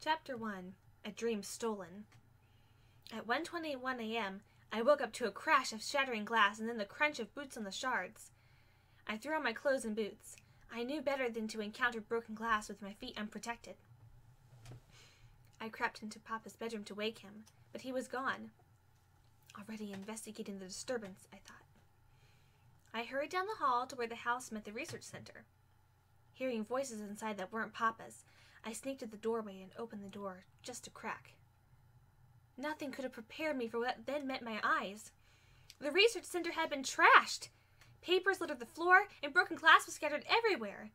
Chapter 1. A Dream Stolen. At 1:21 a.m., I woke up to a crash of shattering glass and then the crunch of boots on the shards. I threw on my clothes and boots. I knew better than to encounter broken glass with my feet unprotected. I crept into Papa's bedroom to wake him, but he was gone. Already investigating the disturbance, I thought. I hurried down the hall to where the house met the research center. Hearing voices inside that weren't Papa's, I sneaked at the doorway and opened the door just a crack. Nothing could have prepared me for what then met my eyes. The research center had been trashed. Papers littered the floor, and broken glass was scattered everywhere.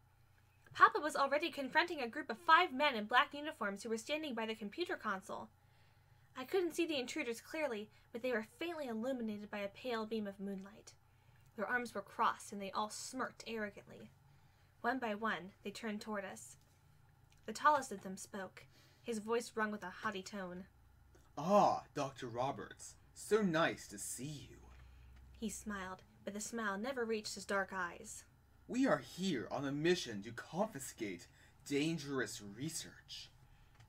Papa was already confronting a group of 5 men in black uniforms who were standing by the computer console. I couldn't see the intruders clearly, but they were faintly illuminated by a pale beam of moonlight. Their arms were crossed, and they all smirked arrogantly. One by one, they turned toward us. The tallest of them spoke, his voice rung with a haughty tone. "Ah, Dr. Roberts, so nice to see you." He smiled, but the smile never reached his dark eyes. "We are here on a mission to confiscate dangerous research.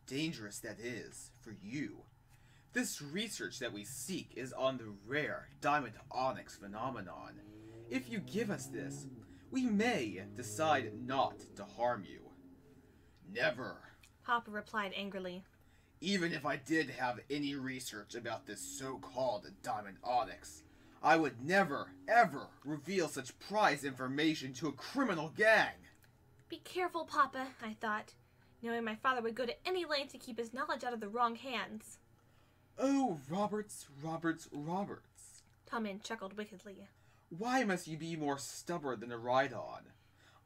Dangerous, that is, for you. This research that we seek is on the rare Diamond Onix phenomenon. If you give us this, we may decide not to harm you." "Never," Papa replied angrily. "Even if I did have any research about this so-called Diamond Onix, I would never, ever reveal such prized information to a criminal gang." Be careful, Papa, I thought, knowing my father would go to any length to keep his knowledge out of the wrong hands. "Oh, Roberts, Tommen chuckled wickedly. Why must you be more stubborn than a ride-on?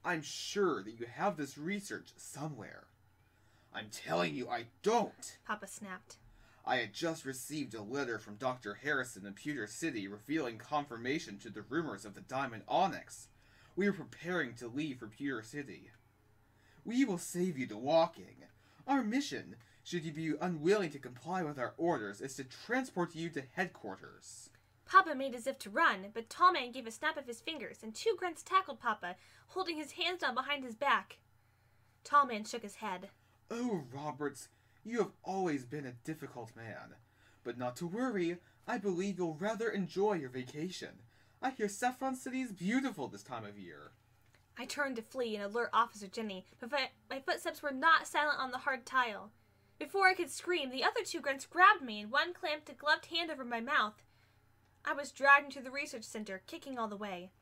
I'm sure that you have this research somewhere." "I'm telling you I don't," Papa snapped. "I had just received a letter from Dr. Harrison in Pewter City revealing confirmation to the rumors of the Diamond Onix. We are preparing to leave for Pewter City. We will save you the walking. Our mission, should you be unwilling to comply with our orders, is to transport you to headquarters." Papa made as if to run, but Tommen gave a snap of his fingers, and 2 grunts tackled Papa, holding his hands down behind his back. Tommen shook his head. "Oh, Roberts, you have always been a difficult man. But not to worry, I believe you'll rather enjoy your vacation. I hear Saffron City is beautiful this time of year." I turned to flee and alert Officer Jenny, but my footsteps were not silent on the hard tile. Before I could scream, the other 2 grunts grabbed me, and one clamped a gloved hand over my mouth. I was dragged into the research center, kicking all the way.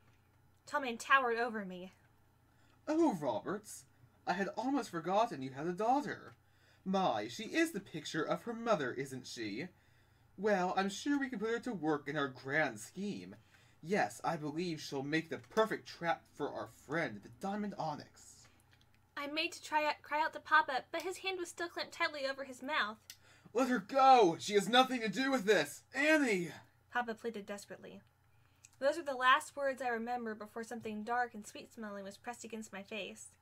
Tommen towered over me. "Oh, Roberts, I had almost forgotten you had a daughter. My, she is the picture of her mother, isn't she? Well, I'm sure we can put her to work in our grand scheme. Yes, I believe she'll make the perfect trap for our friend, the Diamond Onix." I made to cry out to Papa, but his hand was still clamped tightly over his mouth. "Let her go! She has nothing to do with this! Annie!" Papa pleaded desperately. Those were the last words I remember before something dark and sweet-smelling was pressed against my face.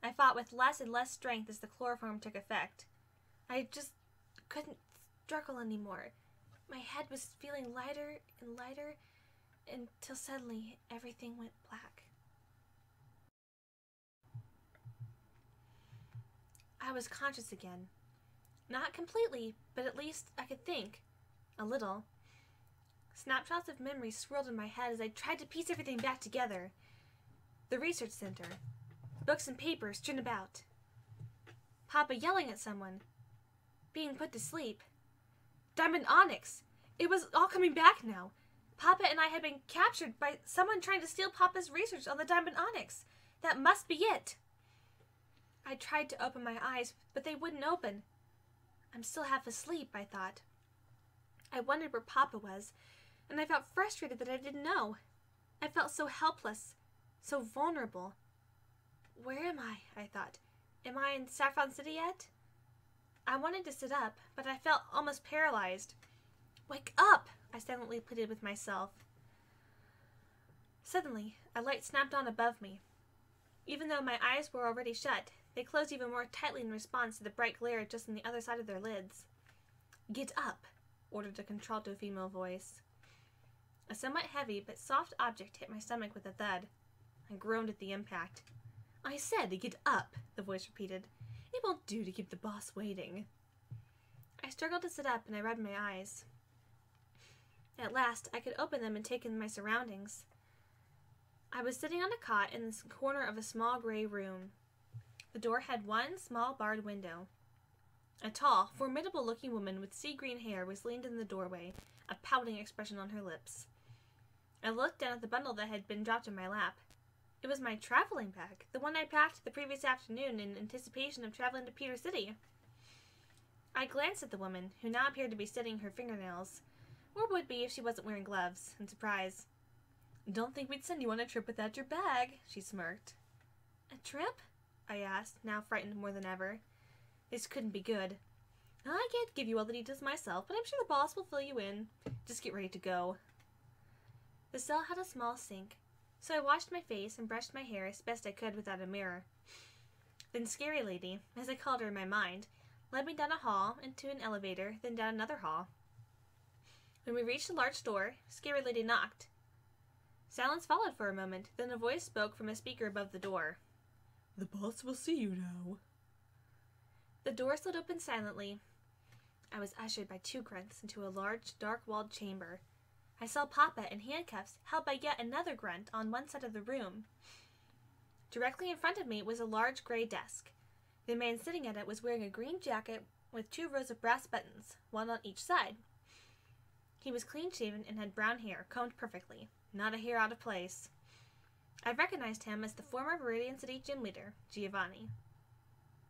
I fought with less and less strength as the chloroform took effect. I just couldn't struggle anymore. My head was feeling lighter and lighter, until suddenly everything went black. I was conscious again. Not completely, but at least I could think. A little. Snapshots of memory swirled in my head as I tried to piece everything back together. The research center. Books and papers strewn about. Papa yelling at someone. Being put to sleep. Diamond Onix. It was all coming back now. Papa and I had been captured by someone trying to steal Papa's research on the Diamond Onix. That must be it. I tried to open my eyes, but they wouldn't open. I'm still half asleep, I thought. I wondered where Papa was, and I felt frustrated that I didn't know. I felt so helpless, so vulnerable. Where am I thought. Am I in Saffron City yet? I wanted to sit up, but I felt almost paralyzed. "Wake up!" I silently pleaded with myself. Suddenly, a light snapped on above me. Even though my eyes were already shut, they closed even more tightly in response to the bright glare just on the other side of their lids. "Get up," ordered a contralto female voice. A somewhat heavy but soft object hit my stomach with a thud. I groaned at the impact. "I said get up," the voice repeated. It won't do to keep the boss waiting. I struggled to sit up and I rubbed my eyes. At last, I could open them and take in my surroundings. I was sitting on a cot in the corner of a small gray room. The door had one small barred window. A tall, formidable-looking woman with sea-green hair was leaned in the doorway, a pouting expression on her lips. I looked down at the bundle that had been dropped in my lap. It was my traveling bag, the one I packed the previous afternoon in anticipation of traveling to Peter City. I glanced at the woman, who now appeared to be studying her fingernails, or would be if she wasn't wearing gloves, in surprise. "Don't think we'd send you on a trip without your bag," she smirked. "A trip?" I asked, now frightened more than ever. This couldn't be good. "I can't give you all the details myself, but I'm sure the boss will fill you in. Just get ready to go." The cell had a small sink, so I washed my face and brushed my hair as best I could without a mirror. Then Scary Lady, as I called her in my mind, led me down a hall, into an elevator, then down another hall. When we reached a large door, Scary Lady knocked. Silence followed for a moment, then a voice spoke from a speaker above the door. "The boss will see you now." The door slid open silently. I was ushered by two grunts into a large, dark-walled chamber. I saw Papa in handcuffs, held by yet another grunt on one side of the room. Directly in front of me was a large gray desk. The man sitting at it was wearing a green jacket with 2 rows of brass buttons, one on each side. He was clean-shaven and had brown hair, combed perfectly, not a hair out of place. I recognized him as the former Viridian City gym leader, Giovanni.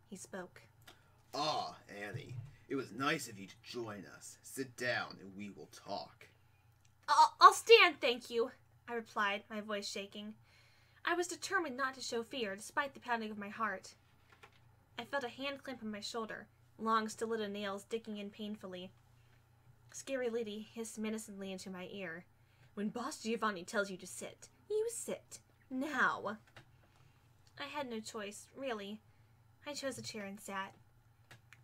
He spoke. "Ah, Annie, it was nice of you to join us. Sit down and we will talk." I'll stand, thank you," I replied, my voice shaking. I was determined not to show fear, despite the pounding of my heart. I felt a hand clamp on my shoulder, long stiletto nails digging in painfully. Scary Lady hissed menacingly into my ear. "When Boss Giovanni tells you to sit, you sit. Now." I had no choice, really. I chose a chair and sat.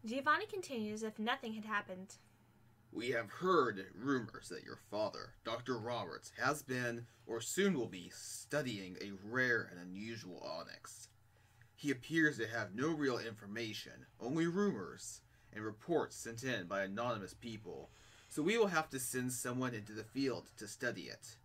Giovanni continued as if nothing had happened. "We have heard rumors that your father, Dr. Roberts, has been, or soon will be, studying a rare and unusual onyx. He appears to have no real information, only rumors, and reports sent in by anonymous people, so we will have to send someone into the field to study it.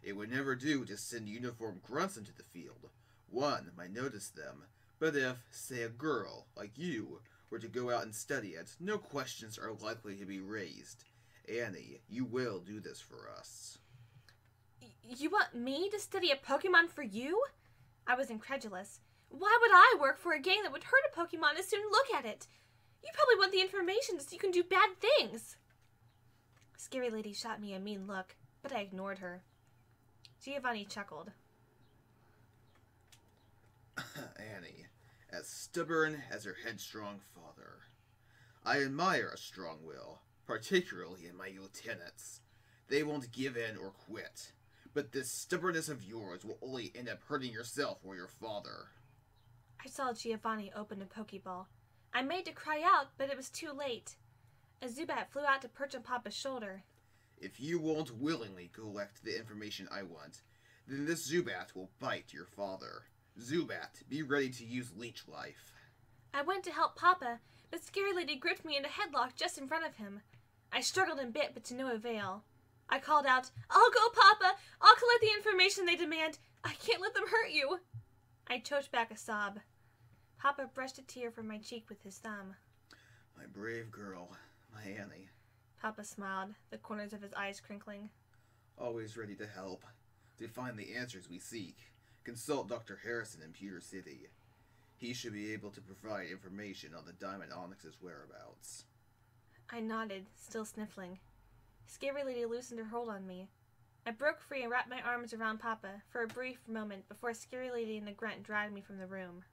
It would never do to send uniformed grunts into the field. One might notice them, but if, say, a girl, like you, were to go out and study it, no questions are likely to be raised. Annie, you will do this for us." You want me to study a Pokemon for you? I was incredulous. Why would I work for a gang that would hurt a Pokemon as soon as look at it? You probably want the information so you can do bad things. Scary Lady shot me a mean look, but I ignored her. Giovanni chuckled. "Annie, as stubborn as her headstrong father. I admire a strong will, particularly in my lieutenants. They won't give in or quit. But this stubbornness of yours will only end up hurting yourself or your father." I saw Giovanni open a Pokeball. I made to cry out, but it was too late. A Zubat flew out to perch on Papa's shoulder. "If you won't willingly collect the information I want, then this Zubat will bite your father. Zubat, be ready to use Leech Life." I went to help Papa, but Scary Lady gripped me in a headlock just in front of him. I struggled and bit, but to no avail. I called out, "I'll go, Papa! I'll collect the information they demand! I can't let them hurt you!" I choked back a sob. Papa brushed a tear from my cheek with his thumb. "My brave girl, my Annie." Papa smiled, the corners of his eyes crinkling. "Always ready to help. To find the answers we seek, consult Dr. Harrison in Pewter City. He should be able to provide information on the Diamond Onix's whereabouts." I nodded, still sniffling. Scary Lady loosened her hold on me. I broke free and wrapped my arms around Papa for a brief moment before Scary Lady and the grunt dragged me from the room.